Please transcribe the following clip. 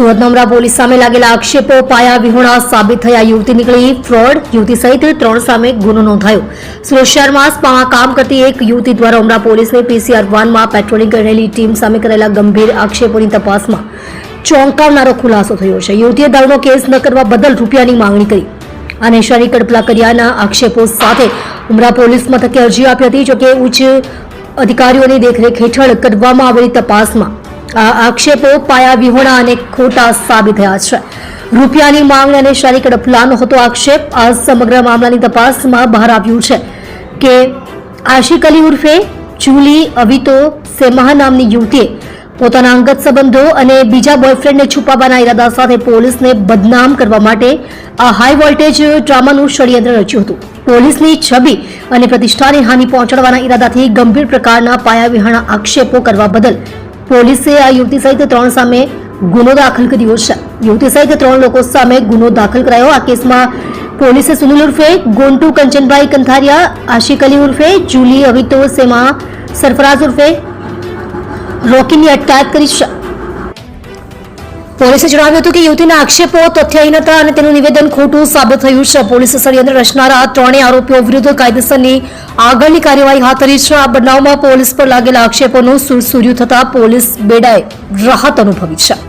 સુરતના ઉમરા પોલીસ સામે લાગેલા આક્ષેપો પાયા વિહોણા સાબિત થયા. યુવતી નીકળી ફ્રોડ. યુવતી સહિત 3 સામે ગુનો નોંધાયો. સુરત શહેરમાં સ્પામાં કામ કરતી એક યુવતી દ્વારા ઉમરા પોલીસની PCR 1 માં પેટ્રોલિંગ કરેલી ટીમ સામે કરેલા ગંભીર આક્ષેપોની તપાસમાં ચોંકાવનારો ખુલાસો થયો છે. યુવતીએ દારૂનો કેસ ન કરવા બદલ રૂપિયાની માંગણી કરી અને શરીર કડપલા કર્યાના આક્ષેપો સાથે ઉમરા પોલીસ મથકે અરજી આપી હતી. જોકે ઉચ્ચ અધિકારીઓની દેખરેખ હેઠળ કરવામાં આવેલી તપાસમાં આ આક્ષેપો પાયા વિહોણા અને ખોટા સાબિત થયા છે. રૂપિયાની માંગણી અને શારીરિક ડફલાનો હતો આક્ષેપ. આ સમગ્ર મામલાની તપાસમાં બહાર આવ્યું છે કે આશિક અલી ઉર્ફે જુલી અવિતો સેમાહ નામની યુવતીએ પોતાના અંગત સંબંધો અને બીજા બોયફ્રેન્ડને છુપાવવાના ઈરાદા સાથે પોલીસને બદનામ કરવા માટે આ હાઈ વોલ્ટેજ ડ્રામાનું ષડયંત્ર રચ્યું હતું. પોલીસની છબી અને પ્રતિષ્ઠાને હાનિ પહોંચાડવાના ઈરાદાથી ગંભીર પ્રકારના પાયા વિહોણા આક્ષેપો કરવા બદલ પોલીસે આ યુવતી સહિત 3 સામે ગુનો દાખલ કર્યો છે. યુવતી સહિત 3 લોકો સામે ગુનો દાખલ કરાયો. આ કેસમાં પોલીસે સુનિલ ઉર્ફે ગોન્ટુ કંચનભાઈ કંથારિયા, આશિક અલી ઉર્ફે જુલી અવિતો સેમા, સરફરાઝ ઉર્ફે રોકીની અટકાયત કરી છે. પોલીસે જણાવ્યું હતું કે યુવતીના આક્ષેપો તથ્યહીન હતા અને તેનું નિવેદન ખોટું સાબિત થયું છે. પોલીસે ષડયંત્ર રચનારા 3 આરોપીઓ વિરુદ્ધ કાયદેસરની આગળની કાર્યવાહી હાથ ધરી છે. આ બનાવમાં પોલીસ પર લાગેલા આક્ષેપોનું સુરસુર્યું થતા પોલીસ બેડાએ રાહત અનુભવી છે.